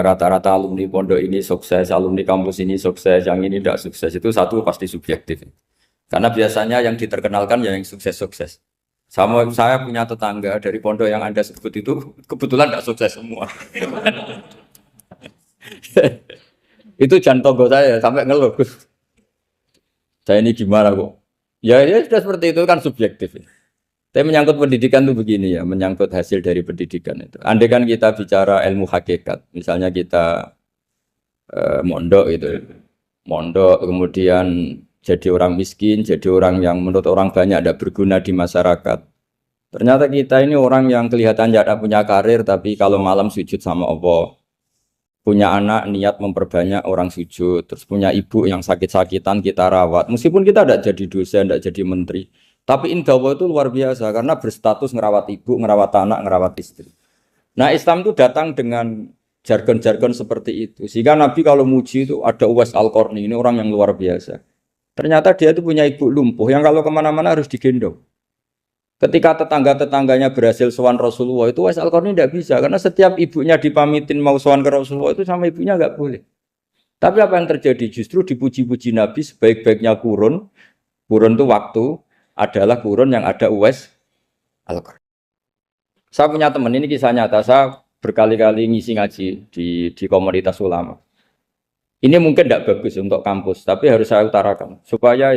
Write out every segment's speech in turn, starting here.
rata-rata alumni pondok ini sukses, alumni kampus ini sukses, yang ini tidak sukses itu satu pasti subjektif. Karena biasanya yang diterkenalkan ya yang sukses-sukses. Sama saya punya tetangga dari pondok yang Anda sebut itu kebetulan tidak sukses semua. Itu jantung saya sampai ngeluh. Saya ini gimana kok? Ya sudah seperti itu kan subjektif. Tapi menyangkut pendidikan itu begini ya, menyangkut hasil dari pendidikan itu. Andai kan kita bicara ilmu hakikat, misalnya kita mondok gitu, mondok kemudian jadi orang miskin, jadi orang yang menurut orang banyak tidak berguna di masyarakat. Ternyata kita ini orang yang kelihatan tidak punya karir, tapi kalau malam sujud sama Allah. Punya anak niat memperbanyak orang sujud, terus punya ibu yang sakit-sakitan kita rawat. Meskipun kita tidak jadi dosen, tidak jadi menteri, tapi indah Allah itu luar biasa karena berstatus ngerawat ibu, ngerawat anak, ngerawat istri. Nah Islam itu datang dengan jargon-jargon seperti itu. Sehingga Nabi kalau muji itu ada Uwais Al-Qarni, ini orang yang luar biasa. Ternyata dia itu punya ibu lumpuh yang kalau kemana-mana harus digendong. Ketika tetangga-tetangganya berhasil sowan Rasulullah itu Uwais Al-Qarni tidak bisa karena setiap ibunya dipamitin mau sowan ke Rasulullah itu sama ibunya nggak boleh. Tapi apa yang terjadi? Justru dipuji-puji Nabi sebaik-baiknya kurun. Kurun itu waktu adalah kurun yang ada Uwais Al-Qarni. Saya punya teman ini kisah nyata. Saya berkali-kali ngisi ngaji di komunitas ulama. Ini mungkin tidak bagus untuk kampus, tapi harus saya utarakan supaya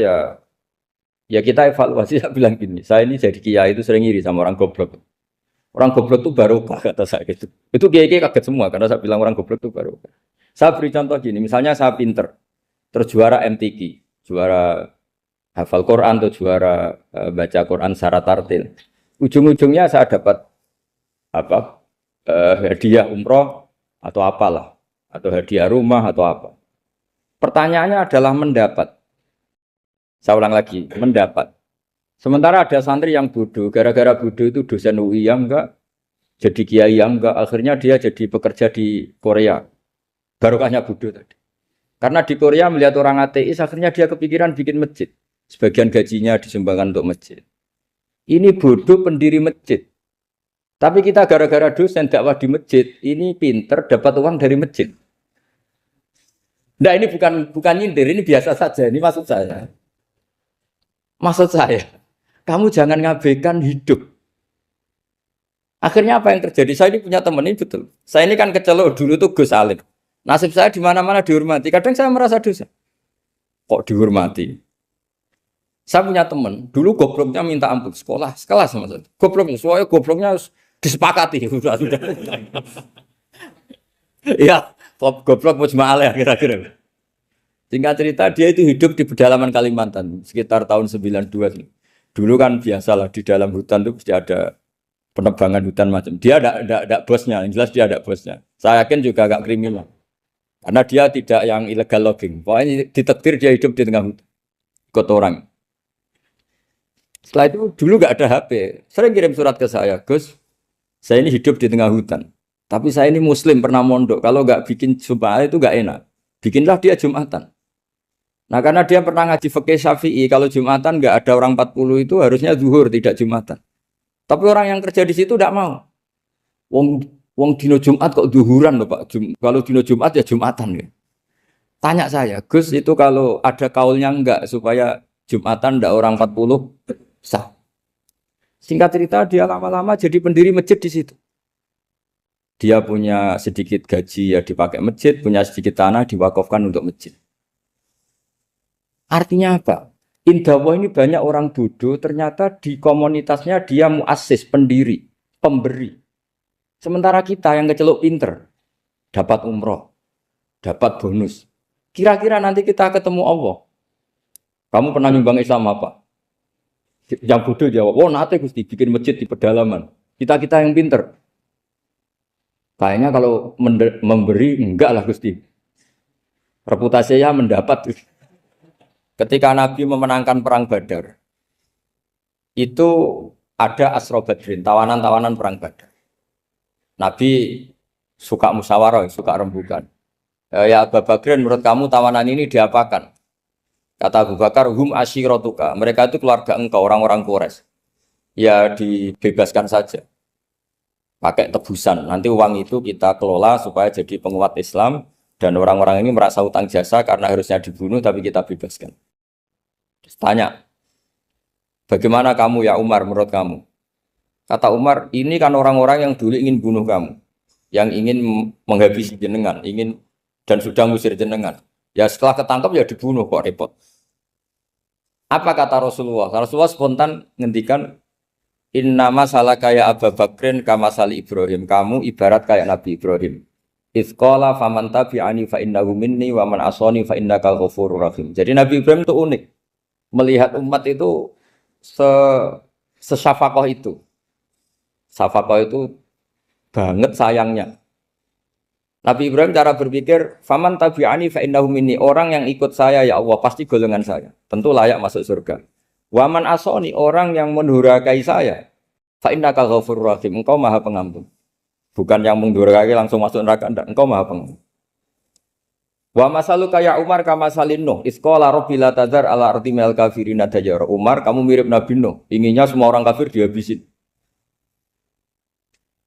ya kita evaluasi. Saya bilang gini, saya ini jadi kiai itu sering iri sama orang goblok. Orang goblok itu barokah kata saya gitu. Itu kiai-kiai kaget semua karena saya bilang orang goblok itu barokah. Saya beri contoh gini, misalnya saya pinter, terus juara MTQ, juara hafal Quran atau juara baca Quran secara tartil. Ujung-ujungnya saya dapat apa? Hadiah umroh atau apalah, atau hadiah rumah atau apa. Pertanyaannya adalah mendapat. Saya ulang lagi, mendapat. Sementara ada santri yang bodoh, gara-gara bodoh itu dosen UI yang enggak, jadi kiai yang enggak, akhirnya dia jadi pekerja di Korea. Barokahnya bodoh tadi. Karena di Korea melihat orang ateis, akhirnya dia kepikiran bikin masjid. Sebagian gajinya disumbangkan untuk masjid. Ini bodoh pendiri masjid. Tapi kita gara-gara dosen dakwah di masjid, ini pinter dapat uang dari masjid. Nah ini bukan nyindir, ini biasa saja, ini maksud saya. Maksud saya, kamu jangan ngabaikan hidup. Akhirnya apa yang terjadi? Saya ini punya teman ini betul. Saya ini kan kecelok dulu tuh Gus Alim. Nasib saya di mana-mana dihormati. Kadang saya merasa dosa. Kok dihormati? Saya punya teman, dulu gobloknya minta ampun sekolah, sekelas sama saya. Gobloknya, soalnya gobloknya harus disepakati. Sudah. Ya, goblok mujma'al ya kira-kira. Singkat cerita, dia itu hidup di pedalaman Kalimantan sekitar tahun 92. Dulu kan biasalah di dalam hutan itu pasti ada penebangan hutan macam. Dia ada bosnya, yang jelas dia ada bosnya. Saya yakin juga agak kriminal. Karena dia tidak yang illegal logging. Pokoknya ditakdir dia hidup di tengah hutan. Ikut orang. Setelah itu dulu nggak ada HP. Sering kirim surat ke saya, Gus, saya ini hidup di tengah hutan. Tapi saya ini muslim, pernah mondok. Kalau nggak bikin sumpah itu nggak enak. Bikinlah dia Jumatan. Nah karena dia pernah ngaji fikih Syafi'i, kalau Jumatan nggak ada orang 40 itu harusnya zuhur, tidak Jumatan. Tapi orang yang kerja di situ tidak mau. Wong dino Jumat kok zuhuran loh Pak. Kalau dino Jumat ya Jumatan ya. Tanya saya, Gus itu kalau ada kaulnya enggak supaya Jumatan ndak orang 40 sah. Singkat cerita dia lama-lama jadi pendiri masjid di situ. Dia punya sedikit gaji ya dipakai masjid, punya sedikit tanah diwakafkan untuk masjid. Artinya apa? Indawa ini banyak orang bodoh, ternyata di komunitasnya dia muassis, pendiri, pemberi. Sementara kita yang kecelok pinter, dapat umroh, dapat bonus. Kira-kira nanti kita ketemu Allah. Kamu pernah nyumbang Islam apa? Yang bodoh jawab, oh nanti Gusti bikin masjid di pedalaman. Kita yang pinter. Kayaknya kalau memberi, enggak lah Gusti. Reputasinya mendapat. Ketika Nabi memenangkan perang Badar, itu ada Asra Badrin, tawanan-tawanan perang Badar. Nabi suka musyawarah, suka rembukan. Ya Abu Bakrin, menurut kamu tawanan ini diapakan? Kata Abu Bakar, hum asyiratuka. Mereka itu keluarga engkau, orang-orang Quraisy. Ya dibebaskan saja. pakai tebusan. Nanti uang itu kita kelola supaya jadi penguat Islam dan orang-orang ini merasa utang jasa karena harusnya dibunuh tapi kita bebaskan. Terus tanya, bagaimana kamu ya Umar menurut kamu? Kata Umar, ini kan orang-orang yang dulu ingin bunuh kamu, yang ingin menghabisi jenengan, ingin dan sudah ngusir jenengan. Ya setelah ketangkap ya dibunuh kok repot. Apa kata Rasulullah? Rasulullah spontan ngendikan inna masalah kayak Abu Bakrin kama sali Ibrahim. Kamu ibarat kayak Nabi Ibrahim. Izqala faman tabi'ani fa innahu minni wa man asani fa innakal ghafurur rahim. Jadi Nabi Ibrahim itu unik. Melihat umat itu sesyafakoh itu. Safakoh itu banget sayangnya. Nabi Ibrahim cara berpikir, faman tabi'ani fa innahu minni, orang yang ikut saya ya Allah pasti golongan saya, tentu layak masuk surga. Waman asoni, orang yang mendurhakai saya, fa innaka ghafurur rahim, engkau Maha Pengampun. Bukan yang mendurhakai langsung masuk neraka, enggak, engkau Maha Pengampun. Wa masalu kaya Umar kama salin Nuh, isqala rabbi la tadzar ala ardi minal kafirin dajjara. Umar, kamu mirip Nabi Nuh, inginnya semua orang kafir dihabisin.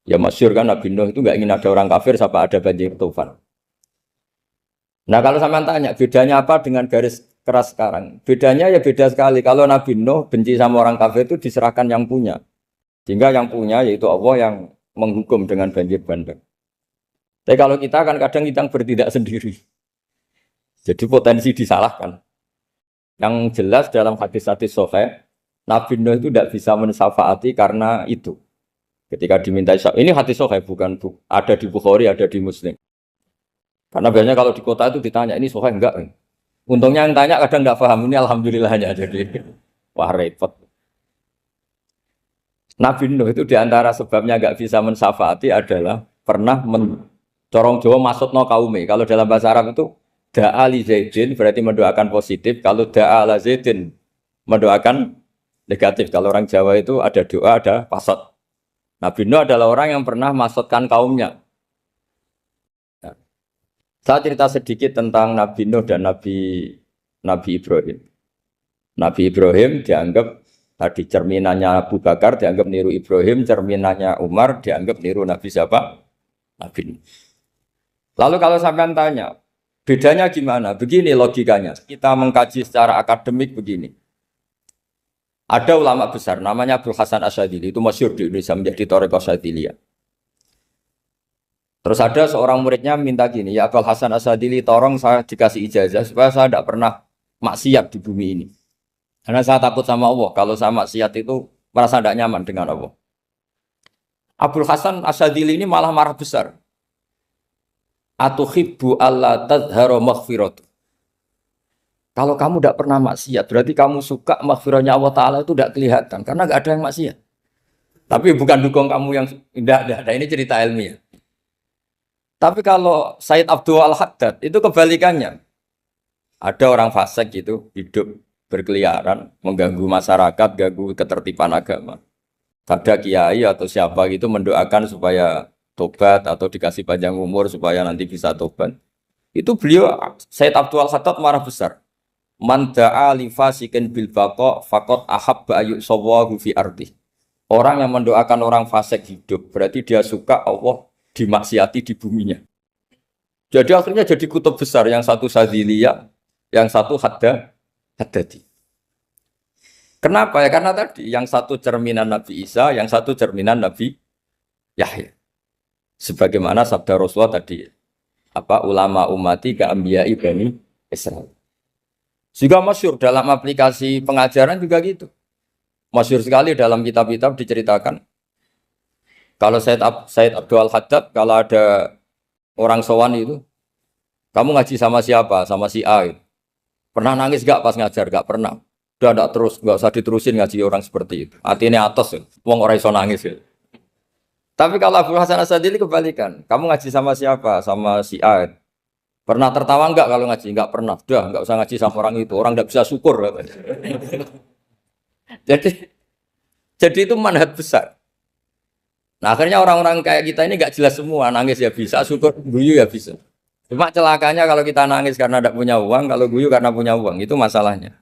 Ya masyhur kan Nabi Nuh itu nggak ingin ada orang kafir sampai ada banjir tufan. Nah kalau sampean tanya bedanya apa dengan garis keras sekarang? Bedanya ya beda sekali. Kalau Nabi Nuh benci sama orang kafir itu diserahkan yang punya. Sehingga yang punya yaitu Allah yang menghukum dengan banjir bandang. Tapi kalau kita kan kadang kita bertindak sendiri. Jadi potensi disalahkan. Yang jelas dalam hadis-hadis sahih, Nabi Nuh itu tidak bisa mensyafaati karena itu. Ketika diminta ini hadis sahih bukan ada di Bukhari, ada di Muslim. Karena biasanya kalau di kota itu ditanya ini sahih enggak? Untungnya yang tanya kadang enggak paham, ini alhamdulillahnya jadi wah repot. Nabi Nuh itu diantara sebabnya enggak bisa mensyafaati adalah pernah corong Jawa maksudno kaume. Kalau dalam bahasa Arab itu da'a li Zaidin berarti mendoakan positif, kalau da'a la Zaidin mendoakan negatif. Kalau orang Jawa itu ada doa, ada pasot. Nabi Nuh adalah orang yang pernah maksudkan kaumnya. Nah, saya cerita sedikit tentang Nabi Nuh dan Nabi Ibrahim. Nabi Ibrahim dianggap tadi cerminannya Abu Bakar, dianggap niru Ibrahim, cerminannya Umar, dianggap niru Nabi siapa? Nabi Nuh. Lalu kalau sampean tanya, bedanya gimana? Begini logikanya. Kita mengkaji secara akademik begini. Ada ulama besar, namanya Abdul Hasan Asyadzili, itu masyhur di Indonesia menjadi Thariqah Asyadziliyah. Terus ada seorang muridnya minta gini, ya Abdul Hasan Asyadzili, tolong saya dikasih ijazah supaya saya tidak pernah maksiat di bumi ini. Karena saya takut sama Allah, kalau saya maksiat itu merasa tidak nyaman dengan Allah. Abdul Hasan Asyadzili ini malah marah besar. Atuhibbu alla tadhharu maghfiratu. Kalau kamu tidak pernah maksiat, berarti kamu suka maghfirahnya Allah Ta'ala itu tidak kelihatan. Karena tidak ada yang maksiat. Tapi bukan dukung kamu yang tidak ada. Ini cerita ilmiah. Tapi kalau Sayyid Abdul Al-Haddad, itu kebalikannya. Ada orang fasik gitu, hidup berkeliaran, mengganggu masyarakat, ganggu ketertiban agama. Ada kiai atau siapa gitu mendoakan supaya tobat atau dikasih panjang umur supaya nanti bisa tobat. Itu beliau, Sayyid Abdul Al-Haddad marah besar. Man da'a li fasikin bil baqa faqad ahabba ayu sawahu fi ardi. Orang yang mendoakan orang fasik hidup berarti dia suka Allah dimaksiati di buminya. Jadi akhirnya jadi kutub besar, yang satu Sadziliyah, yang satu Haddadi. Kenapa ya? Karena tadi yang satu cerminan Nabi Isa, yang satu cerminan Nabi Yahya. Sebagaimana sabda Rasulullah tadi, ulama ummati ka anbiya'i bani Israil. Juga masyhur dalam aplikasi pengajaran juga gitu. Masyhur sekali dalam kitab-kitab diceritakan. Kalau Sayyid Abdul Al-Haddad, kalau ada orang sowan itu, kamu ngaji sama siapa? Sama si A. Gitu. Pernah nangis gak pas ngajar? Gak pernah. Udah gak terus, gak usah diterusin ngaji orang seperti itu. Hatinya atas, ya. Wong orang iso nangis. Ya. Tapi kalau Abdul Hasan Asyadzili kebalikan. Kamu ngaji sama siapa? Sama si A. Gitu. Pernah tertawa enggak kalau ngaji? Enggak pernah. Udah, enggak usah ngaji sama orang itu. Orang enggak bisa syukur. jadi itu manhaj besar. Nah, akhirnya orang-orang kayak kita ini enggak jelas semua. Nangis ya bisa, syukur, guyu ya bisa. Cuma celakanya kalau kita nangis karena enggak punya uang, kalau guyu karena punya uang, itu masalahnya.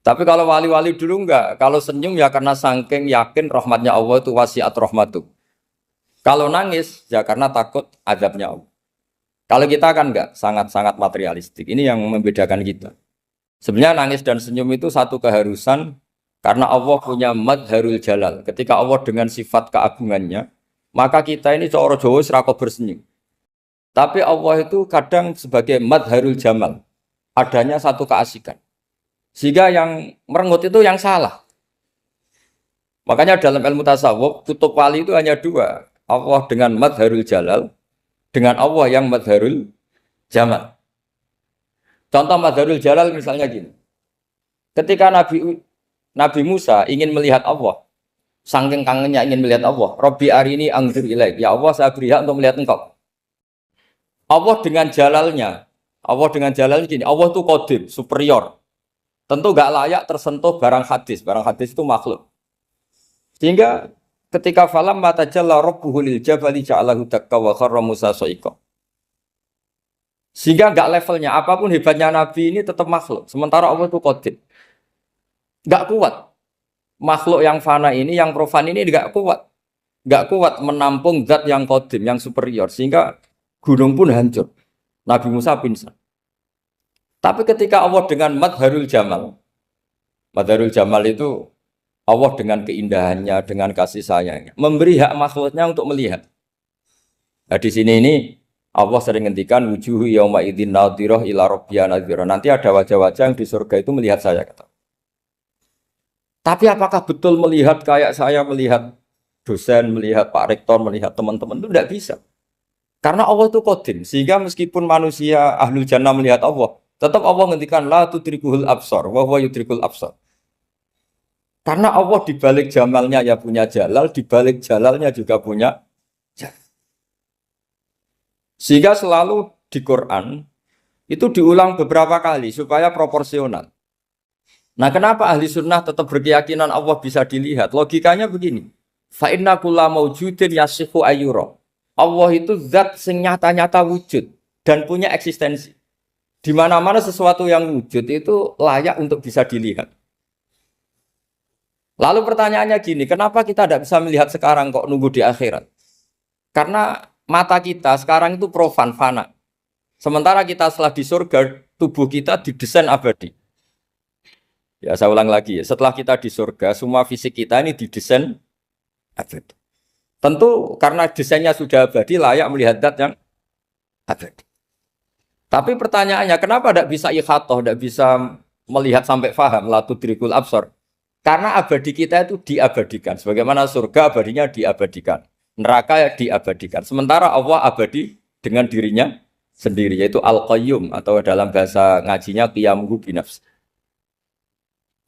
Tapi kalau wali-wali dulu enggak. Kalau senyum ya karena saking yakin rahmatnya Allah itu wasiat rahmatu. Kalau nangis ya karena takut azabnya Allah. Kalau kita kan enggak, sangat-sangat materialistik. Ini yang membedakan kita. Sebenarnya nangis dan senyum itu satu keharusan karena Allah punya madharul jalal. Ketika Allah dengan sifat keagungannya, maka kita ini cara Jawa serako bersenyum. Tapi Allah itu kadang sebagai madharul jamal. Adanya satu keasikan. Sehingga yang merengut itu yang salah. Makanya dalam ilmu tasawuf, kutub wali itu hanya dua. Allah dengan madharul jalal, dengan Allah yang madharul jamal. Contoh madharul jalal misalnya gini. Ketika Nabi Musa ingin melihat Allah, saking kangennya ingin melihat Allah, Rabbi arini anzur ilaik. Ya Allah, saya beri hak untuk melihat engkau. Allah dengan jalalnya gini, Allah itu qadim, superior. Tentu gak layak tersentuh barang hadis. Barang hadis itu makhluk. Sehingga ketika falam mata jalla rabbuhu lil jabali ja'alahu dakka wa kharra Musa sa'iqa. Sehingga enggak levelnya apapun hebatnya Nabi ini tetap makhluk. Sementara Allah itu qadim. Enggak kuat. Makhluk yang fana ini, yang profan ini enggak kuat. Enggak kuat menampung zat yang qadim, yang superior. Sehingga gunung pun hancur. Nabi Musa pingsan. Tapi ketika Allah dengan madharul jamal itu Allah dengan keindahannya, dengan kasih sayangnya, memberi hak makhluknya untuk melihat. Nah, di sini ini Allah sering ngendikan wujuhu yauma idzin nadhirah ila rabbiha nadhirah. Nanti ada wajah-wajah yang di surga itu melihat saya kata. Tapi apakah betul melihat kayak saya melihat dosen, melihat Pak Rektor, melihat teman-teman itu tidak bisa. Karena Allah itu qadim, sehingga meskipun manusia ahlul jannah melihat Allah, tetap Allah ngendikan la tudrikuhul absar wa huwa yudrikul absar. Karena Allah di balik jamalnya ya punya jalal, di balik jalalnya juga punya jalal. Sehingga selalu di Quran itu diulang beberapa kali supaya proporsional. Nah, kenapa ahli sunnah tetap berkeyakinan Allah bisa dilihat? Logikanya begini. Fa inna kulla maujudin yasihu ayyura. Allah itu zat sing nyata-nyata wujud dan punya eksistensi. Di mana-mana sesuatu yang wujud itu layak untuk bisa dilihat. Lalu pertanyaannya gini, kenapa kita tidak bisa melihat sekarang kok nunggu di akhirat? Karena mata kita sekarang itu profan, fana. Sementara kita setelah di surga, tubuh kita didesain abadi. Ya, saya ulang lagi ya, setelah kita di surga, semua fisik kita ini didesain abadi. Tentu karena desainnya sudah abadi, layak melihat zat yang abadi. Tapi pertanyaannya, kenapa tidak bisa ikhatoh, tidak bisa melihat sampai faham, la tudrikul absar? Karena abadi kita itu diabadikan. Sebagaimana surga abadinya diabadikan. Neraka ya diabadikan. Sementara Allah abadi dengan dirinya sendiri. Yaitu Al-Qayyum. Atau dalam bahasa ngajinya Qiyamuhu binafs.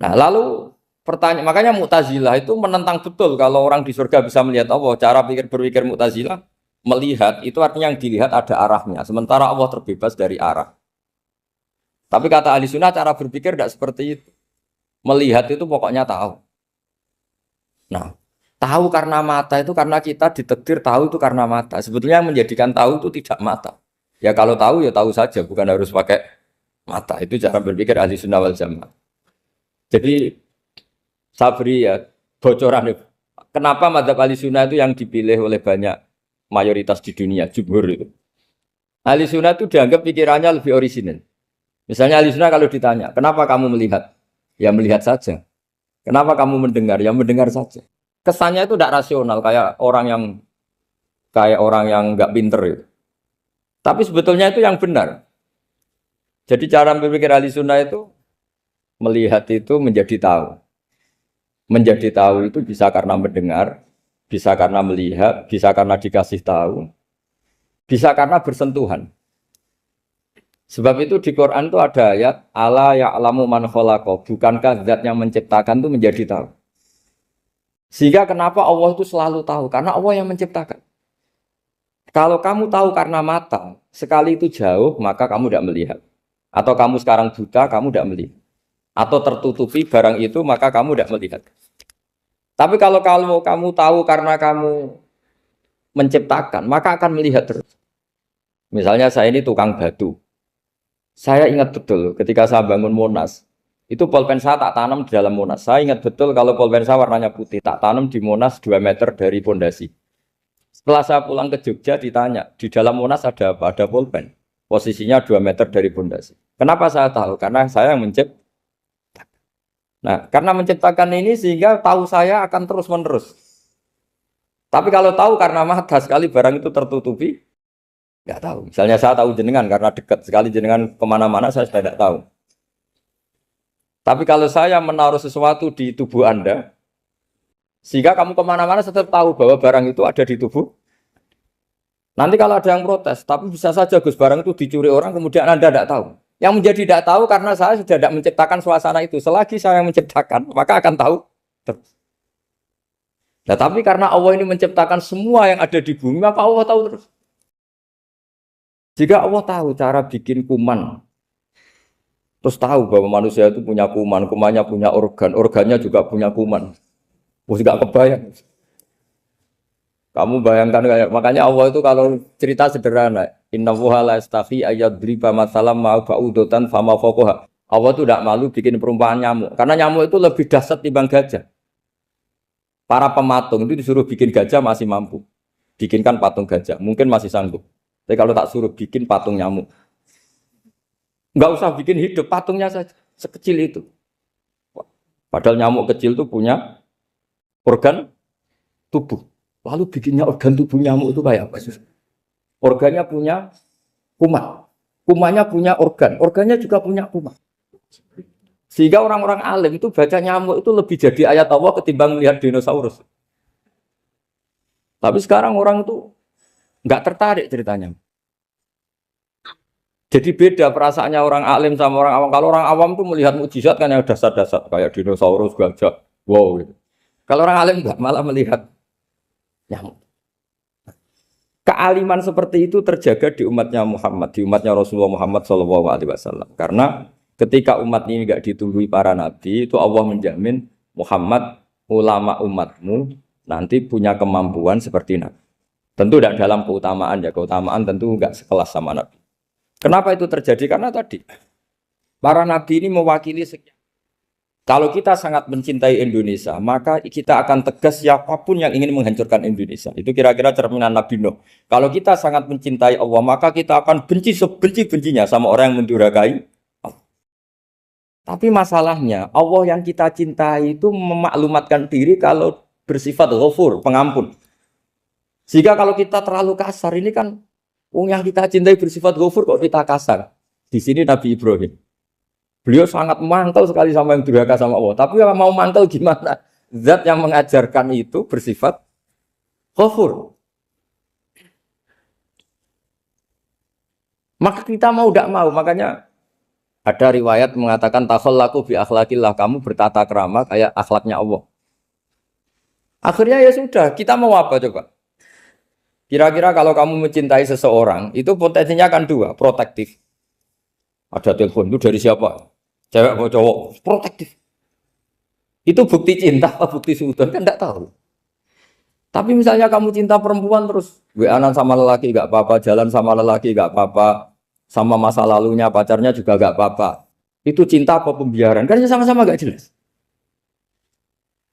Nah lalu pertanyaan, makanya Mu'tazilah itu menentang betul kalau orang di surga bisa melihat Allah. Cara berpikir Mu'tazilah, melihat itu artinya yang dilihat ada arahnya. Sementara Allah terbebas dari arah. Tapi kata ahli sunnah cara berpikir tidak seperti itu. Melihat itu pokoknya tahu. Nah, tahu karena mata itu karena kita ditakdir tahu itu karena mata. Sebetulnya yang menjadikan tahu itu tidak mata. Ya kalau tahu ya tahu saja, bukan harus pakai mata. Itu cara berpikir ahli sunnah wal jamaah. Jadi sabri ya bocoran. Kenapa mazhab ahli sunnah itu yang dipilih oleh banyak mayoritas di dunia, jumhur itu. Ahli sunnah itu dianggap pikirannya lebih orisinal. Misalnya ahli sunnah kalau ditanya, kenapa kamu melihat? Ya melihat saja. Kenapa kamu mendengar? Ya mendengar saja. Kesannya itu tidak rasional, kayak orang yang nggak pinter itu. Tapi sebetulnya itu yang benar. Jadi cara berpikir ahli sunnah itu melihat itu menjadi tahu. Menjadi tahu itu bisa karena mendengar, bisa karena melihat, bisa karena dikasih tahu, bisa karena bersentuhan. Sebab itu di Quran itu ada ayat ala ya'lamu man khalaqa, bukankah zat yang menciptakan itu menjadi tahu. Sehingga kenapa Allah itu selalu tahu? Karena Allah yang menciptakan. Kalau kamu tahu karena mata, sekali itu jauh, maka kamu tidak melihat. Atau kamu sekarang buta, kamu tidak melihat. Atau tertutupi barang itu, maka kamu tidak melihat. Tapi kalau kamu tahu karena kamu menciptakan, maka akan melihat terus. Misalnya saya ini tukang batu. Saya ingat betul ketika saya bangun Monas, itu pulpen saya tak tanam di dalam Monas. Saya ingat betul kalau pulpen saya warnanya putih, tak tanam di Monas 2 meter dari pondasi. Setelah saya pulang ke Jogja ditanya, di dalam Monas ada apa? Ada pulpen. Posisinya 2 meter dari pondasi. Kenapa saya tahu? Karena saya yang menciptakan. Nah, karena menciptakan ini sehingga tahu saya akan terus-menerus. Tapi kalau tahu karena mata sekali barang itu tertutupi, nggak tahu. Misalnya saya tahu jenengan karena dekat sekali jenengan kemana-mana saya sudah tidak tahu. Tapi kalau saya menaruh sesuatu di tubuh Anda, sehingga kamu kemana-mana tetap tahu bahwa barang itu ada di tubuh. Nanti kalau ada yang protes, tapi bisa saja Gus barang itu dicuri orang, kemudian Anda tidak tahu. Yang menjadi tidak tahu karena saya sudah tidak menciptakan suasana itu. Selagi saya yang menciptakan, maka akan tahu terus. Nah, tapi karena Allah ini menciptakan semua yang ada di bumi, maka Allah tahu terus. Jika Allah tahu cara bikin kuman, terus tahu bahwa manusia itu punya kuman, kumannya punya organ, organnya juga punya kuman. Mesti gak kebayang. Kamu bayangkan kayak makanya Allah itu kalau cerita sederhana, innallaha la yastahi ayyadriba masalam ma ba'udatan fama fawqaha. Allah itu tidak malu bikin perumpamaan nyamuk, karena nyamuk itu lebih dahsyat timbang gajah. Para pematung itu disuruh bikin gajah masih mampu. Bikinkan patung gajah, mungkin masih sanggup. Tapi kalau tak suruh bikin patung nyamuk, nggak usah bikin hidup, patungnya saja sekecil itu. Padahal nyamuk kecil itu punya organ tubuh. Lalu bikinnya organ tubuh nyamuk itu kayak apa sih? Organnya punya kuman. Kumannya punya organ. Organnya juga punya kuman. Sehingga orang-orang alim itu baca nyamuk itu lebih jadi ayat Allah ketimbang melihat dinosaurus. Tapi sekarang orang itu nggak tertarik ceritanya. Jadi beda perasaannya orang alim sama orang awam. Kalau orang awam tuh melihat mukjizat kan yang dasar-dasar. Kayak dinosaurus, gajah. Wow gitu. Kalau orang alim nggak, malah melihat nyamuk. Kealiman seperti itu terjaga di umatnya Muhammad, di umatnya Rasulullah Muhammad SAW. Karena ketika umat ini nggak ditumbuhi para nabi, itu Allah menjamin Muhammad, ulama umatmu nanti punya kemampuan seperti nabi. Tentu tidak dalam keutamaan ya, keutamaan tentu nggak sekelas sama nabi. Kenapa itu terjadi? Karena tadi para nabi ini mewakili sekian. Kalau kita sangat mencintai Indonesia, maka kita akan tegas siapapun yang ingin menghancurkan Indonesia. Itu kira-kira cerminan Nabi Nuh. Kalau kita sangat mencintai Allah, maka kita akan benci sebenci-bencinya sama orang yang mendurhakai Allah. Tapi masalahnya, Allah yang kita cintai itu memaklumatkan diri kalau bersifat ghafur, pengampun. Sehingga kalau kita terlalu kasar, ini kan yang kita cintai bersifat ghafur kok kita kasar. Di sini Nabi Ibrahim. Beliau sangat mantel sekali sama yang durhaka sama Allah. Tapi mau mantel gimana? Zat yang mengajarkan itu bersifat ghafur. Maka kita mau tidak mau. Makanya ada riwayat mengatakan takhallaku bi akhlaqillah. Kamu bertata krama kayak akhlaknya Allah. Akhirnya ya sudah. Kita mau apa coba? Kira-kira kalau kamu mencintai seseorang, itu potensinya akan dua. Protektif. Ada telepon itu dari siapa? Cewek atau cowok? Protektif. Itu bukti cinta apa bukti suudon? Kan tidak tahu. Tapi misalnya kamu cinta perempuan terus WA-an sama lelaki gak apa-apa, jalan sama lelaki gak apa-apa, sama masa lalunya pacarnya juga gak apa-apa. Itu cinta apa pembiaran? Kan sama-sama gak jelas.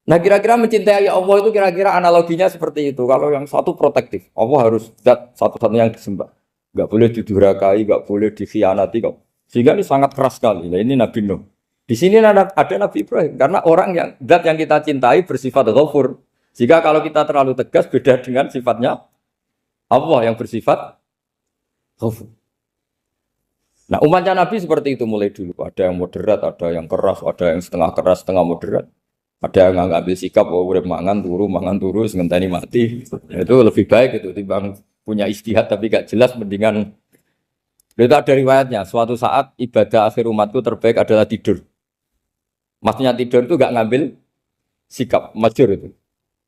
Nah kira-kira mencintai Allah itu kira-kira analoginya seperti itu. Kalau yang satu protektif, Allah harus zat satu-satunya yang disembah. Gak boleh didurhakai, gak boleh dikhianati kok. Sehingga ini sangat keras sekali. Nah, ini Nabi Nuh. Di sini ada Nabi Ibrahim. Karena orang yang zat yang kita cintai bersifat ghafur. Jika kalau kita terlalu tegas beda dengan sifatnya Allah yang bersifat ghafur. Nah umatnya Nabi seperti itu mulai dulu. Ada yang moderat, ada yang keras, ada yang setengah keras, setengah moderat. Ada yang ngambil sikap, urip mangan turu, ngenteni mati. Itu lebih baik itu timbang punya istihad tapi gak jelas mendingan. Itu ada riwayatnya, suatu saat ibadah akhir umatku terbaik adalah tidur. Maksudnya tidur itu gak ngambil sikap, masyhur itu.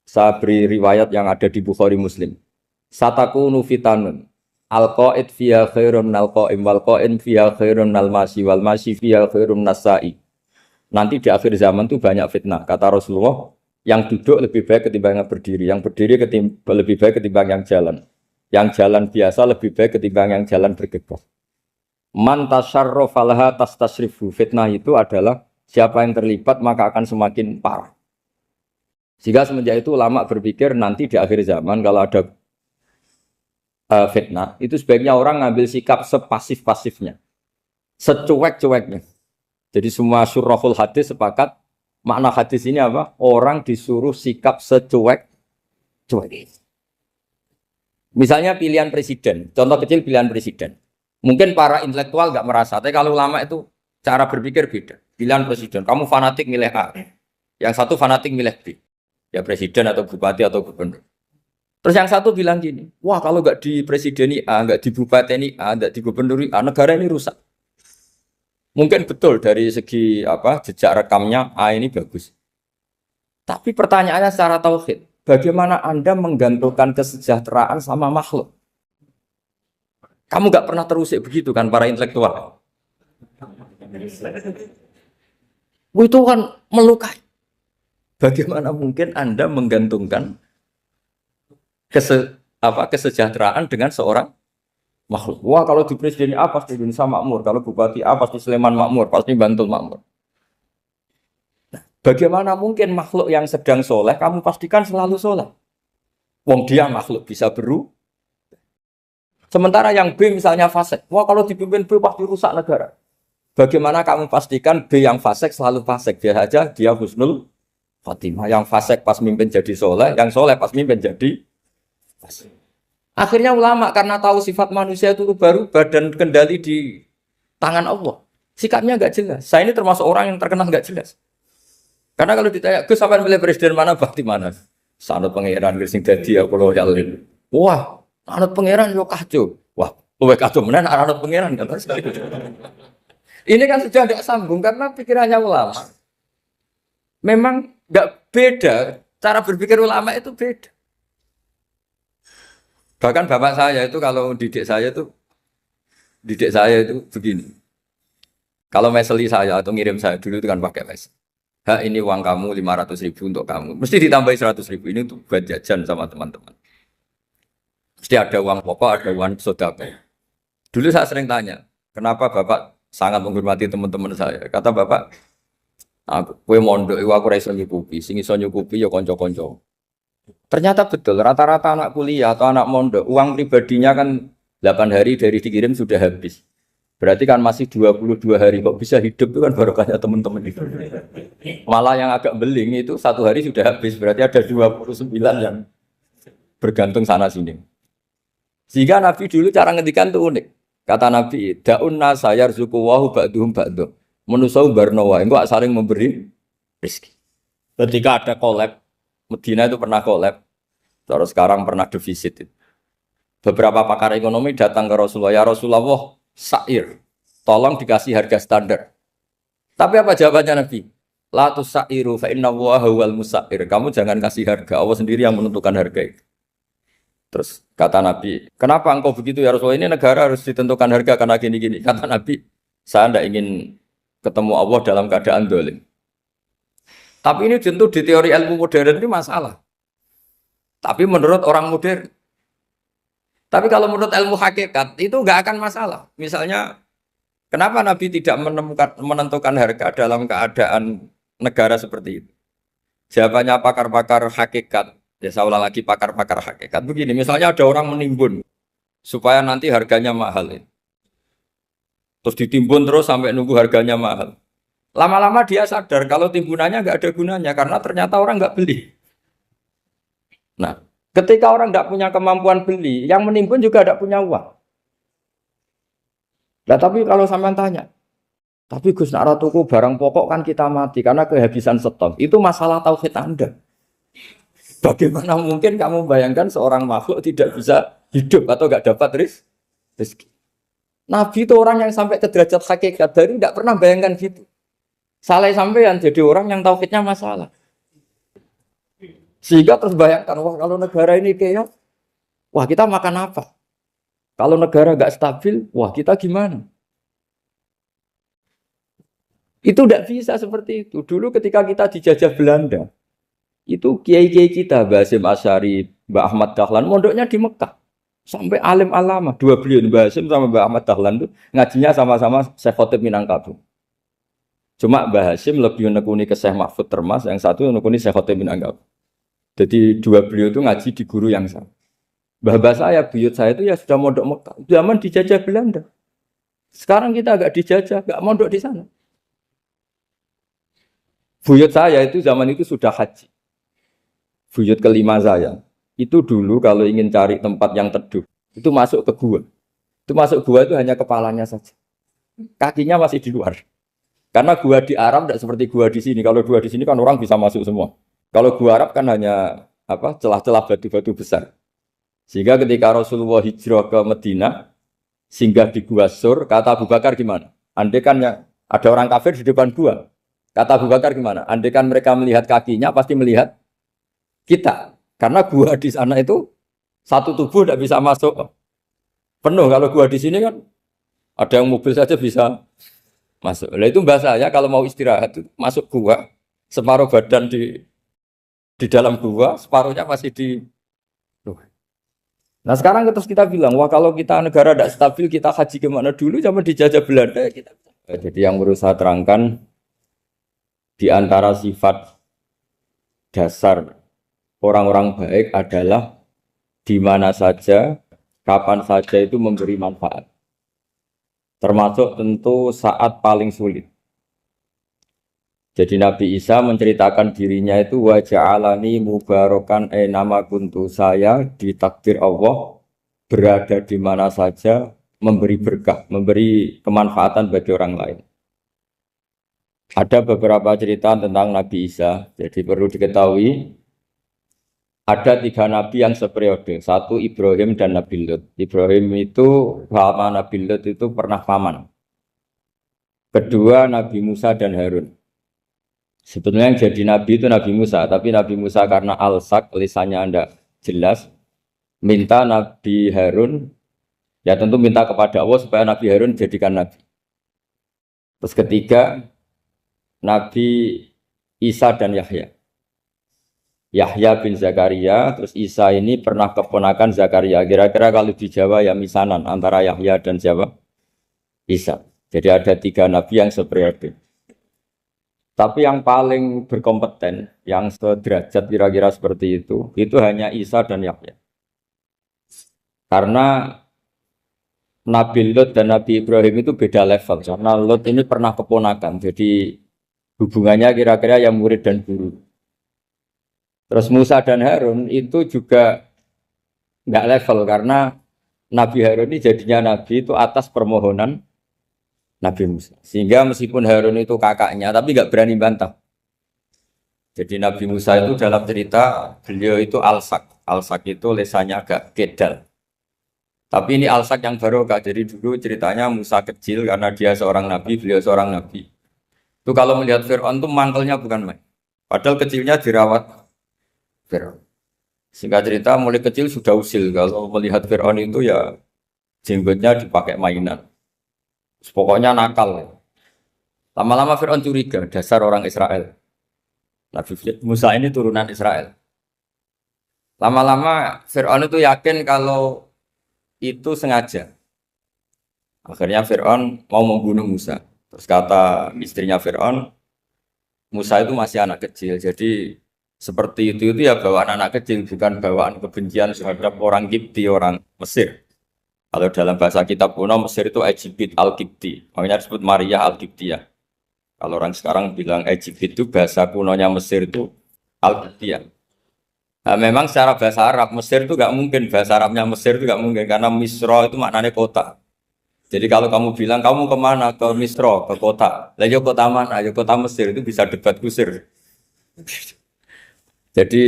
Saya beri riwayat yang ada di Bukhari Muslim. Satakunu fitanun, al-qa'id fiya khairun al-qa'im, wal-qa'im fiya khairun al-masi, wal-masi fiya khairun nasai. Nanti di akhir zaman itu banyak fitnah. Kata Rasulullah, yang duduk lebih baik ketimbang yang berdiri. Yang berdiri lebih baik ketimbang yang jalan. Yang jalan biasa lebih baik ketimbang yang jalan bergegas. Man tasyarrafa laha tastasrifu. Fitnah itu adalah siapa yang terlibat maka akan semakin parah. Sehingga semenjak itu ulama berpikir nanti di akhir zaman kalau ada fitnah, itu sebaiknya orang ngambil sikap sepasif-pasifnya, secuek-cueknya. Jadi semua syurahul hadis sepakat makna hadis ini apa? Orang disuruh sikap secuek-cuek. Misalnya pilihan presiden, contoh kecil pilihan presiden. Mungkin para intelektual nggak merasa, tapi kalau ulama itu cara berpikir beda. Pilihan presiden, kamu fanatik milih A, yang satu fanatik milih B. Ya presiden atau bupati atau gubernur. Terus yang satu bilang gini, wah kalau nggak di presideni A, nggak di bupati A, nggak di gubernur A, negara ini rusak. Mungkin betul dari segi apa jejak rekamnya A ini bagus. Tapi pertanyaannya secara tauhid, bagaimana Anda menggantungkan kesejahteraan sama makhluk? Kamu nggak pernah terusik begitu kan para intelektual? Itu kan melukai. Bagaimana mungkin Anda menggantungkan kesejahteraan dengan seorang makhluk? Wah kalau di presiden A pasti Indonesia makmur, kalau bupati A pasti Sleman makmur, pasti Bantul makmur. Bagaimana mungkin makhluk yang sedang soleh kamu pastikan selalu soleh? Wong dia makhluk bisa berubah. Sementara yang B misalnya fasik, wah kalau dipimpin B pasti rusak negara. Bagaimana kamu pastikan B yang fasik selalu fasik? Biar aja dia husnul Fatimah. Yang fasik pas mimpin jadi soleh, yang soleh pas mimpin jadi fasik. Akhirnya ulama karena tahu sifat manusia itu berubah dan kendali di tangan Allah. Sikapnya nggak jelas. Saya ini termasuk orang yang terkenal nggak jelas. Karena kalau ditanya, Gus sampai milih presiden mana, bakti mana? Sanut pangeran sing dadi aku loyalin. Wah, anut pangeran yo kacau. Wah, luwih kacau menan anut pangeran kan. Ini kan sudah tidak sambung karena pikirannya ulama. Memang nggak beda, cara berpikir ulama itu beda. Bahkan bapak saya itu kalau didik saya itu begini. Kalau meseli saya atau ngirim saya dulu itu kan pakai mes. Ini uang kamu 500.000 untuk kamu. Mesti ditambahi 100.000 ini untuk buat jajan sama teman-teman. Mesti ada uang pokok, ada uang sodako. Dulu saya sering tanya, kenapa bapak sangat menghormati teman-teman saya? Kata bapak, kue mondok, aku raiso nyukupi, sing iso nyukupi ya konco-konco. Ternyata betul, rata-rata anak kuliah atau anak mondok, uang pribadinya kan 8 hari dari dikirim sudah habis. Berarti kan masih 22 hari, kok bisa hidup itu kan barokahnya teman-teman itu. Malah yang agak beling itu 1 hari sudah habis, berarti ada 29 yang bergantung sana-sini. Sehingga Nabi dulu cara ngendikan itu unik. Kata Nabi, da'un nasa yarzuqu wahu ba'duhum ba'duh. Menusau barnawa, enggak saling memberi rezeki. Ketika ada collab, Medina itu pernah collab, terus sekarang pernah defisit. Beberapa pakar ekonomi datang ke Rasulullah, ya Rasulullah, sa'ir, tolong dikasih harga standar. Tapi apa jawabannya Nabi? La tusa'iru fa inna Allaha huwal musa'ir. Kamu jangan kasih harga, Allah sendiri yang menentukan harga itu. Terus kata Nabi, kenapa engkau begitu ya Rasulullah? Ini negara harus ditentukan harga karena gini-gini. Kata Nabi, saya tidak ingin ketemu Allah dalam keadaan dolim. Tapi ini tentu di teori ilmu modern ini masalah. Tapi menurut orang modern. Tapi kalau menurut ilmu hakikat itu nggak akan masalah. Misalnya, kenapa Nabi tidak menentukan harga dalam keadaan negara seperti itu? Jawabannya pakar-pakar hakikat. Ya saya ulang lagi pakar-pakar hakikat. Begini, misalnya ada orang menimbun supaya nanti harganya mahal. Terus ditimbun terus sampai nunggu harganya mahal. Lama-lama dia sadar kalau timbunannya nggak ada gunanya karena ternyata orang nggak beli. Nah, ketika orang tidak punya kemampuan beli, yang menimbun juga tidak punya uang. Nah, tapi kalau sampean tanya, tapi Gus nak tuku barang pokok kan kita mati karena kehabisan stok. Itu masalah tauhid Anda. Bagaimana mungkin kamu bayangkan seorang makhluk tidak bisa hidup atau nggak dapat rezeki? Nabi itu orang yang sampai ke derajat hakikat dari tidak pernah bayangkan gitu. Salah sampean jadi orang yang tauhidnya masalah. Sehingga terus bayangkan, wah kalau negara ini kayak, wah kita makan apa? Kalau negara nggak stabil, wah kita gimana? Itu tidak bisa seperti itu. Dulu ketika kita dijajah Belanda, itu kiai-kiai kita, Mbah Hasyim Asy'ari, Mbah Ahmad Dahlan, mondoknya di Mekah. Sampai alim alama, 2 beliau, Mbah Hasyim sama Mbah Ahmad Dahlan itu ngajinya sama-sama Syekh Khotib Minangkabau. Cuma Mbah Hasyim lebih menekuni ke Syekh Mahfud Termas, yang satu menekuni Syekh Khotib Minangkabau. Jadi 2 beliau itu ngaji di guru yang sama. Mbah saya, buyut saya itu ya sudah mondok Mekah. Zaman dijajah Belanda. Sekarang kita agak dijajah, agak mondok di sana. Buyut saya itu zaman itu sudah haji. Buyut kelima saya. Itu dulu kalau ingin cari tempat yang teduh, itu masuk ke gua. Itu masuk gua itu hanya kepalanya saja. Kakinya masih di luar. Karena gua di Arab tidak seperti gua di sini. Kalau gua di sini kan orang bisa masuk semua. Kalau gua Arab kan hanya apa celah-celah batu-batu besar. Sehingga ketika Rasulullah hijrah ke Madinah, singgah di Gua Sur, kata Abu Bakar gimana? Andai kan ya, ada orang kafir di depan gua. Kata Abu Bakar gimana? Andai kan mereka melihat kakinya, pasti melihat kita. Karena gua di sana itu satu tubuh tidak bisa masuk penuh. Kalau gua di sini kan ada yang mobil saja bisa masuk. Nah itu bahasa saya kalau mau istirahat itu masuk gua, separuh badan di dalam gua, separuhnya masih di luar. Nah sekarang terus kita bilang, wah kalau kita negara tidak stabil, kita haji kemana dulu zaman dijajah Belanda kita. Jadi yang berusaha terangkan di antara sifat dasar orang-orang baik adalah di mana saja, kapan saja itu memberi manfaat. Termasuk tentu saat paling sulit. Jadi Nabi Isa menceritakan dirinya itu wa ja'alani mubarakan nama kuntu, saya ditakdir Allah berada di mana saja memberi berkah, memberi kemanfaatan bagi orang lain. Ada beberapa cerita tentang Nabi Isa. Jadi perlu diketahui ada 3 nabi yang seperiode. Satu Ibrahim dan Nabi Lut. Ibrahim itu sama Nabi Lut itu pernah paman. Kedua Nabi Musa dan Harun. Sebetulnya yang jadi nabi itu Nabi Musa, tapi Nabi Musa karena alsak, lisannya Anda jelas, minta Nabi Harun, ya tentu minta kepada Allah supaya Nabi Harun jadikan nabi. Terus ketiga, Nabi Isa dan Yahya. Yahya bin Zakaria, terus Isa ini pernah keponakan Zakaria. Kira-kira kalau di Jawa ya misanan antara Yahya dan Jawa Isa. Jadi ada 3 nabi yang seperiode. Tapi yang paling berkompeten, yang sederajat kira-kira seperti itu hanya Isa dan Yahya. Karena Nabi Lut dan Nabi Ibrahim itu beda level. Karena Lut ini pernah keponakan, jadi hubungannya kira-kira yang murid dan guru. Terus Musa dan Harun itu juga nggak level, karena Nabi Harun ini jadinya Nabi itu atas permohonan Nabi Musa. Sehingga meskipun Harun itu kakaknya, tapi nggak berani bantah. Jadi Nabi Musa itu dalam cerita, beliau itu alsak. Alsak itu lesannya agak kedal. Tapi ini alsak yang barokah. Jadi dulu ceritanya Musa kecil karena dia seorang Nabi, beliau seorang Nabi. Itu kalau melihat Fir'aun itu mangkelnya bukan main. Padahal kecilnya dirawat Fir'aun. Singkat cerita mulai kecil sudah usil. Kalau melihat Fir'aun itu ya jenggotnya dipakai mainan. Pokoknya nakal. Lama-lama Fir'aun curiga, dasar orang Israel. Nabi Musa ini turunan Israel. Lama-lama Fir'aun itu yakin kalau itu sengaja. Akhirnya Fir'aun mau membunuh Musa. Terus kata istrinya Fir'aun, Musa itu masih anak kecil. Jadi seperti itu ya bawaan anak kecil, bukan bawaan kebencian terhadap orang Kipti, orang Mesir. Kalau dalam bahasa kitab kuno Mesir itu Egypt Al-Kipti, makanya disebut Maria Al-Kiptiyah. Kalau orang sekarang bilang Egypt itu bahasa kunonya Mesir itu Al-Kiptiyah. Nah, memang secara bahasa Arab Mesir itu nggak mungkin, bahasa Arabnya Mesir itu nggak mungkin karena Misro itu maknanya kota. Jadi kalau kamu bilang kamu kemana ke Misro, ke kota, lah ya kota mana? Ya kota Mesir itu bisa debat kusir. Jadi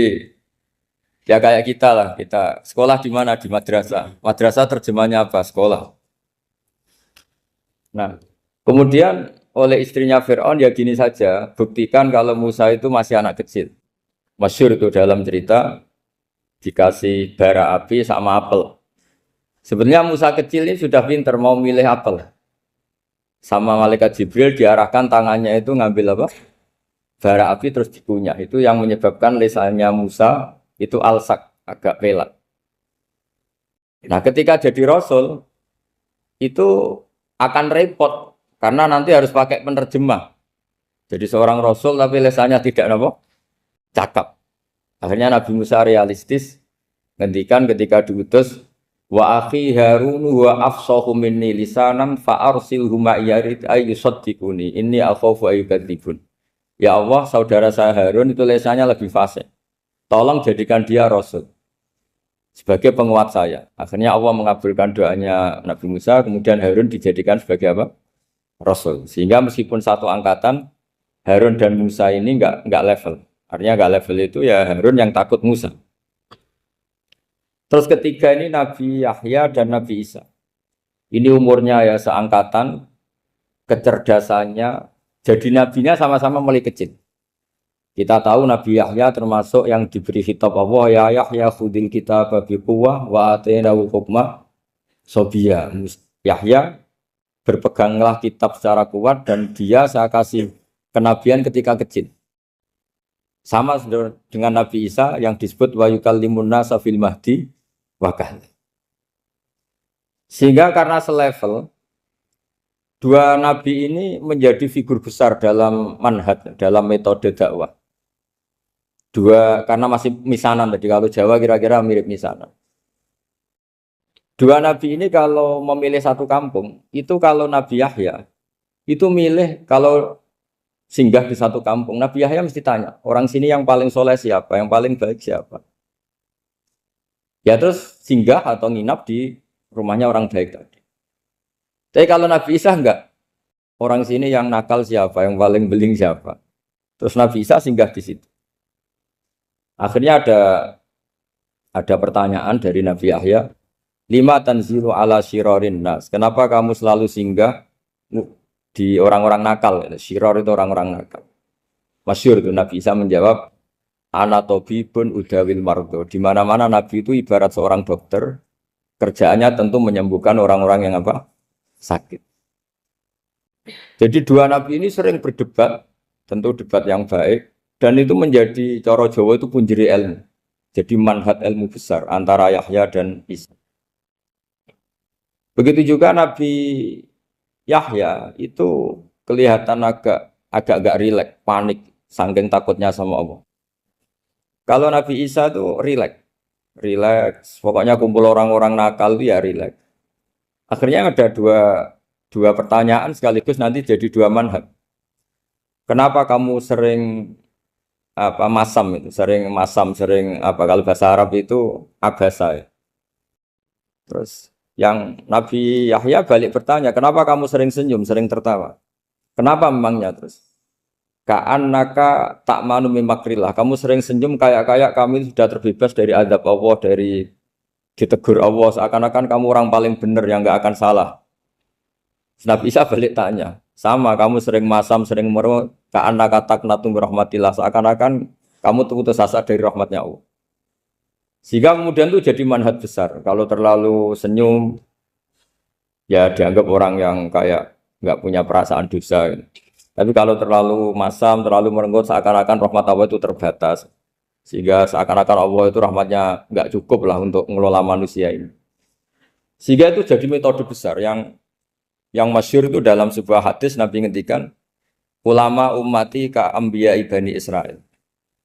ya kayak kita lah, kita sekolah di mana? Di madrasah. Madrasah terjemahnya apa? Sekolah. Nah, kemudian oleh istrinya Fir'aun ya gini saja, buktikan kalau Musa itu masih anak kecil. Masyhur itu dalam cerita dikasih bara api sama apel. Sebenarnya Musa kecil ini sudah pinter mau milih apel. Sama malaikat Jibril diarahkan tangannya itu ngambil apa? Bara api terus dikunyah. Itu yang menyebabkan lisannya Musa itu alsak, agak pelak. Nah ketika jadi Rasul itu akan repot karena nanti harus pakai penerjemah. Jadi seorang Rasul tapi lisannya tidak apa? Cakap. Akhirnya Nabi Musa realistis, Ngendikan ketika diutus wa akhi Harun wa afsahu minni lisanan fa arsilhu ma yarid ay yusaddiquni inni akhafu ay yukadzibun. Ya Allah, saudara saya Harun itu lisannya lebih fasih. Tolong jadikan dia rasul sebagai penguat saya. Akhirnya Allah mengabulkan doanya Nabi Musa, kemudian Harun dijadikan sebagai apa? Rasul. Sehingga meskipun satu angkatan, Harun dan Musa ini enggak level. Artinya enggak level itu ya Harun yang takut Musa. Terus ketiga ini Nabi Yahya dan Nabi Isa. Ini umurnya ya seangkatan, kecerdasannya, jadi nabinya sama-sama mulai kecil. Kita tahu Nabi Yahya termasuk yang diberi khitab Allah, ya Yahya khudil kitab bi quwwah wa atainahu hukma sobiyya. Yahya berpeganglah kitab secara kuat dan dia saya kasih kenabian ketika kecil. Sama dengan Nabi Isa yang disebut wa yukallimun nasa fil mahdi wa kahla. Sehingga karena selevel dua nabi ini menjadi figur besar dalam manhaj, dalam metode dakwah. Dua, karena masih misanan tadi, kalau Jawa kira-kira mirip misanan. Dua nabi ini kalau memilih satu kampung, itu kalau Nabi Yahya, itu milih kalau singgah di satu kampung, Nabi Yahya mesti tanya, orang sini yang paling soleh siapa, yang paling baik siapa. Ya terus singgah atau nginap di rumahnya orang baik tadi. Tapi kalau Nabi Isa enggak, orang sini yang nakal siapa, yang paling beling siapa. Terus Nabi Isa singgah di situ. Akhirnya ada pertanyaan dari Nabi Yahya, lima tanzilu ala syirarin nas. Kenapa kamu selalu singgah di orang-orang nakal? Syiror itu orang-orang nakal. Masyhur itu Nabi Isa menjawab, ana tabibun udawil mardo. Di mana-mana Nabi itu ibarat seorang dokter, kerjaannya tentu menyembuhkan orang-orang yang apa? Sakit. Jadi dua nabi ini sering berdebat, tentu debat yang baik, dan itu menjadi cara Jawa itu punjeri ilmu. Jadi manhaj ilmu besar antara Yahya dan Isa. Begitu juga Nabi Yahya itu kelihatan agak rileks, panik, saking takutnya sama Allah. Kalau Nabi Isa itu rileks, pokoknya kumpul orang-orang nakal itu ya rileks. Akhirnya ada dua pertanyaan sekaligus nanti jadi dua manhaj. Kenapa kamu sering sering kalau bahasa Arab itu abasa ya. Terus yang Nabi Yahya balik bertanya, kenapa kamu sering senyum, sering tertawa? Kenapa memangnya terus? Ka'annaka ta'manu min makrillah. Kamu sering senyum kayak kami sudah terbebas dari azab Allah, dari ditegur Allah, seakan-akan kamu orang paling benar yang nggak akan salah. Nabi Isa balik tanya, sama kamu sering masam, sering merem, ka'annaka taqnatu min rahmatillah, seakan-akan kamu putus asa dari rahmatnya Allah. Sehingga kemudian itu jadi manhaj besar. Kalau terlalu senyum, ya dianggap orang yang kayak nggak punya perasaan dosa. Tapi kalau terlalu masam, terlalu merenggut, seakan-akan rahmat Allah itu terbatas. Sehingga seakan-akan Allah itu rahmatnya nggak cukup lah untuk mengelola manusia ini. Sehingga itu jadi metode besar yang masyhur itu dalam sebuah hadis Nabi ngendikan, ulama ummati ka ambiya Bani Israel.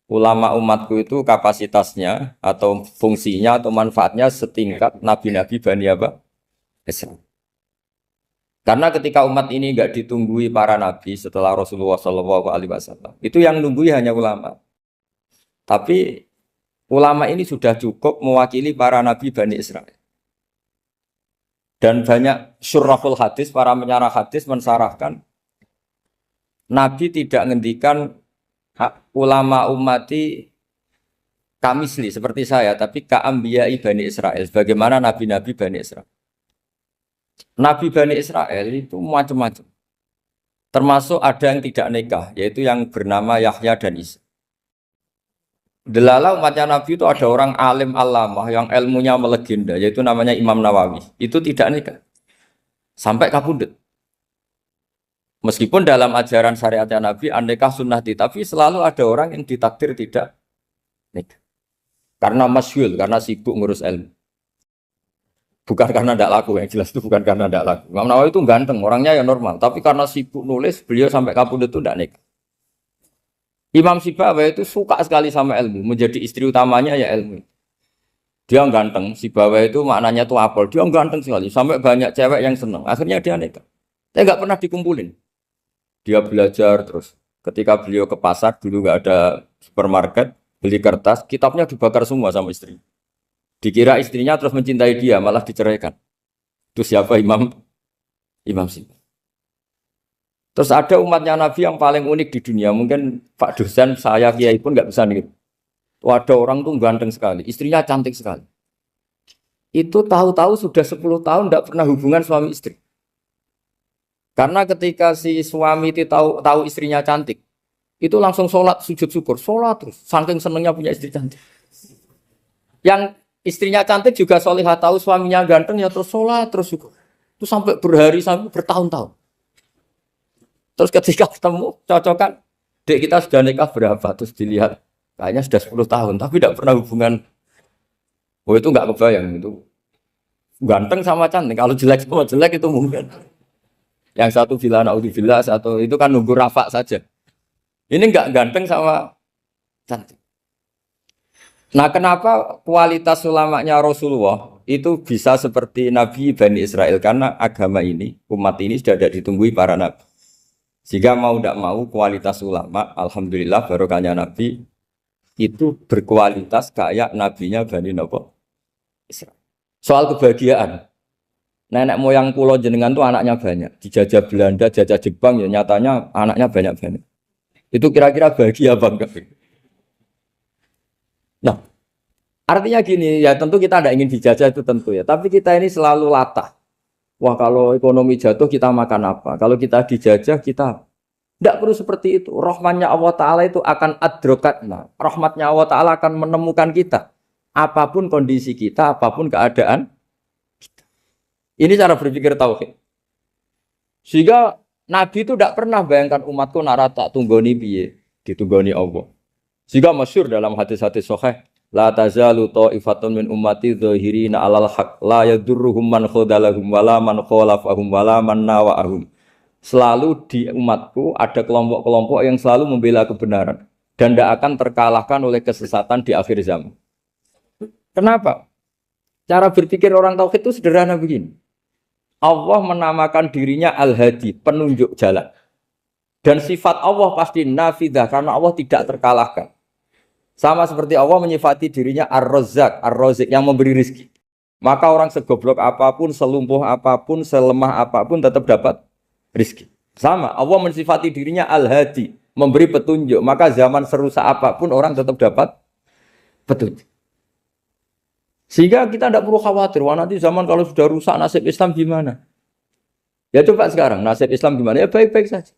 Ulama umatku itu kapasitasnya atau fungsinya atau manfaatnya setingkat nabi-nabi Bani Israel. Karena ketika umat ini nggak ditunggui para nabi setelah Rasulullah SAW, itu yang nunggui hanya ulama. Tapi ulama ini sudah cukup mewakili para nabi Bani Israel. Dan banyak syurahul hadis, para menyarah hadis mensarahkan, Nabi tidak ngendikan ulama ummati kamisli seperti saya, tapi ka'ambiyai Bani Israel. Bagaimana nabi-nabi Bani Israel. Nabi Bani Israel itu macam-macam. Termasuk ada yang tidak nikah, yaitu yang bernama Yahya dan Isa. Delala umatnya Nabi itu ada orang alim alamah yang ilmunya melegenda, yaitu namanya Imam Nawawi. Itu tidak nikah. Sampai kabudut. Meskipun dalam ajaran syariatnya Nabi, nikah sunnati, tapi selalu ada orang yang ditakdir tidak nikah. Karena masyhul, karena sibuk ngurus ilmu. Bukan karena tidak laku, yang jelas itu bukan karena tidak laku. Imam Nawawi itu ganteng, orangnya ya normal. Tapi karena sibuk nulis, beliau sampai kabudut itu tidak nikah. Imam Sibawayh itu suka sekali sama ilmu, menjadi istri utamanya ya ilmu. Dia ganteng, si bawah itu maknanya tuh apel. Dia ganteng sekali, sampai banyak cewek yang seneng. Akhirnya dia nikah. Tapi nggak pernah dikumpulin. Dia belajar terus. Ketika beliau ke pasar, dulu nggak ada supermarket, beli kertas, kitabnya dibakar semua sama istri. Dikira istrinya terus mencintai dia, malah diceraikan. Itu siapa Imam? Imam Syafi'i. Terus ada umatnya Nabi yang paling unik di dunia. Mungkin Pak dosen, saya kiai pun nggak bisa nih. Ada orang tuh ganteng sekali, istrinya cantik sekali. Itu tahu-tahu sudah 10 tahun tidak pernah hubungan suami istri. Karena ketika si suami itu tahu istrinya cantik, itu langsung sholat sujud syukur, sholat terus. Saking senengnya punya istri cantik. Yang istrinya cantik juga solihah, tahu suaminya ganteng ya terus sholat terus syukur. Itu sampai berhari sampai bertahun-tahun. Terus ketika ketemu cocokan, dek kita sudah nikah berapa? Terus dilihat. Kayaknya sudah 10 tahun, tapi tidak pernah hubungan. Oh itu nggak kebayang itu. Ganteng sama cantik. Kalau jelek sama jelek itu mungkin. Yang satu villa naudzubillah, satu itu kan nunggu rafa saja. Ini nggak ganteng sama cantik. Nah kenapa kualitas ulamanya Rasulullah itu bisa seperti Nabi Bani Israel? Karena agama ini, umat ini sudah ada ditunggui para nabi. Jika mau tidak mau kualitas ulama, alhamdulillah barokahnya Nabi itu berkualitas kayak nabinya Bani Israel. Soal kebahagiaan, nenek moyang pulau jenengan tuh anaknya banyak. Dijajah Belanda, jajah Jepang, ya nyatanya anaknya banyak-banyak. Itu kira-kira bahagia apa enggak? Nah, artinya gini, ya tentu kita tidak ingin dijajah itu tentu ya. Tapi kita ini selalu latah. Wah kalau ekonomi jatuh kita makan apa? Kalau kita dijajah kita tidak perlu seperti itu. Rahmatnya Allah Ta'ala itu akan adrokatna. Rahmatnya Allah Ta'ala akan menemukan kita. Apapun kondisi kita, apapun keadaan kita. Ini cara berpikir tauhid. Sehingga Nabi itu tidak pernah bayangkan umatku narata tunggoni piye, ditunggoni Allah. Sehingga masyhur dalam hadis-hadis sahih, la tazalu ta'ifatun min ummati dzahirina 'alal haq la yadurruhum man khadalahum wala man khalafahum wala man nawa'ahum. Selalu di umatku ada kelompok-kelompok yang selalu membela kebenaran dan tidak akan terkalahkan oleh kesesatan di akhir zaman. Kenapa? Cara berpikir orang tauhid itu sederhana begini. Allah menamakan dirinya Al-Hadi, penunjuk jalan. Dan sifat Allah pasti nafidah karena Allah tidak terkalahkan. Sama seperti Allah menyifati dirinya Ar-Razzaq, Ar-Razik yang memberi rizki. Maka orang segoblok apapun, selumpuh apapun, selemah apapun tetap dapat rizki. Sama, Allah mensifati dirinya Al-Hadi, memberi petunjuk. Maka zaman serusak apapun orang tetap dapat petunjuk. Sehingga kita tidak perlu khawatir, wah nanti zaman kalau sudah rusak nasib Islam gimana? Ya coba sekarang, nasib Islam gimana? Ya baik-baik saja.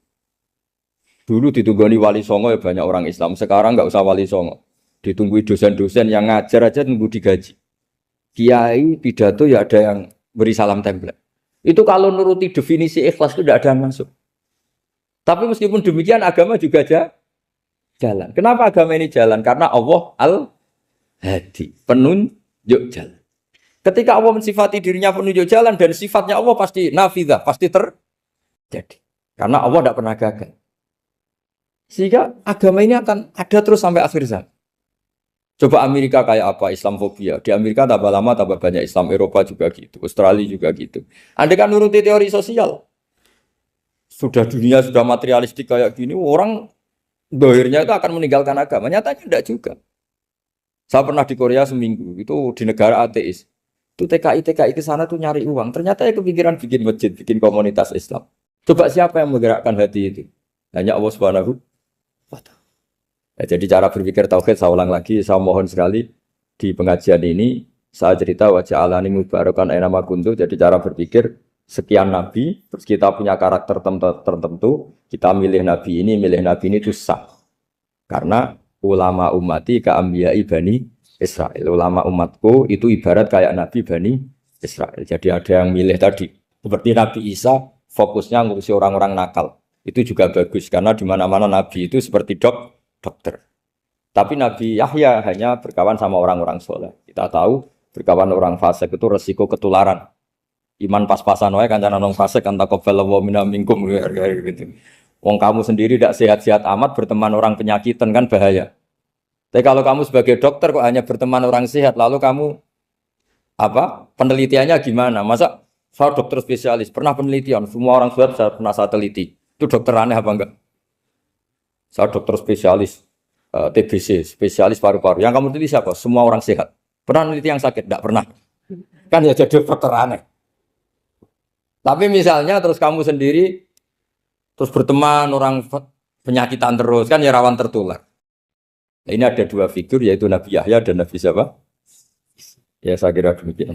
Dulu ditunggoni wali songo ya banyak orang Islam, sekarang nggak usah wali songo. Ditunggui dosen-dosen yang ngajar aja nunggu digaji. Kiai pidato ya ada yang beri salam template. Itu kalau nuruti definisi ikhlas itu tidak ada yang masuk. Tapi meskipun demikian agama juga jalan. Kenapa agama ini jalan? Karena Allah Al-Hadi, penunjuk jalan. Ketika Allah mensifati dirinya penunjuk jalan dan sifatnya Allah pasti nafidah, pasti terjadi. Karena Allah tidak pernah gagal. Sehingga agama ini akan ada terus sampai akhir zaman. Coba Amerika kayak apa? Islamofobia. Di Amerika tambah lama tambah banyak Islam. Eropa juga gitu. Australia juga gitu. Anda kan nuruti teori sosial. Sudah dunia sudah materialistik kayak gini. Orang dohirnya itu akan meninggalkan agama. Nyatanya tidak juga. Saya pernah di Korea seminggu. Itu di negara ateis. Itu TKI ke sana tuh nyari uang. Ternyata ya kepikiran bikin masjid. Bikin komunitas Islam. Coba siapa yang menggerakkan hati itu? Hanya Allah Subhanahu wa Ta'ala. Ya, jadi cara berpikir tauhid saya ulang lagi, saya mohon sekali di pengajian ini saya cerita wajah alani mubarakan nama kuntu. Jadi cara berpikir sekian nabi, terus kita punya karakter tertentu, kita milih nabi ini itu sah. Karena ulama ummati ka'ambiyai Bani Israel. Ulama umatku itu ibarat kayak nabi Bani Israel. Jadi ada yang milih tadi seperti Nabi Isa fokusnya ngurusi orang-orang nakal. Itu juga bagus karena di mana-mana nabi itu seperti dokter. Tapi Nabi Yahya hanya berkawan sama orang-orang soleh. Kita tahu berkawan orang fasik itu resiko ketularan. Iman pas-pasan wae kancane nang fasik kan taqabbalallahu minna minkum gitu. Wong kamu sendiri tidak sehat-sehat amat berteman orang penyakitan kan bahaya. Tapi kalau kamu sebagai dokter kok hanya berteman orang sehat lalu kamu apa penelitiannya gimana? Masa saya dokter spesialis pernah penelitian, semua orang swab saya pernah saya teliti. Itu dokter aneh apa enggak? Saya dokter spesialis TBC, spesialis paru-paru. Yang kamu teliti siapa? Semua orang sehat. Pernah meneliti yang sakit? Enggak pernah. Kan ya jadi dokter aneh. Tapi misalnya terus kamu sendiri terus berteman orang penyakitan terus kan ya rawan tertular. Nah, ini ada dua figur yaitu Nabi Yahya dan Nabi siapa? Ya saya kira demikian.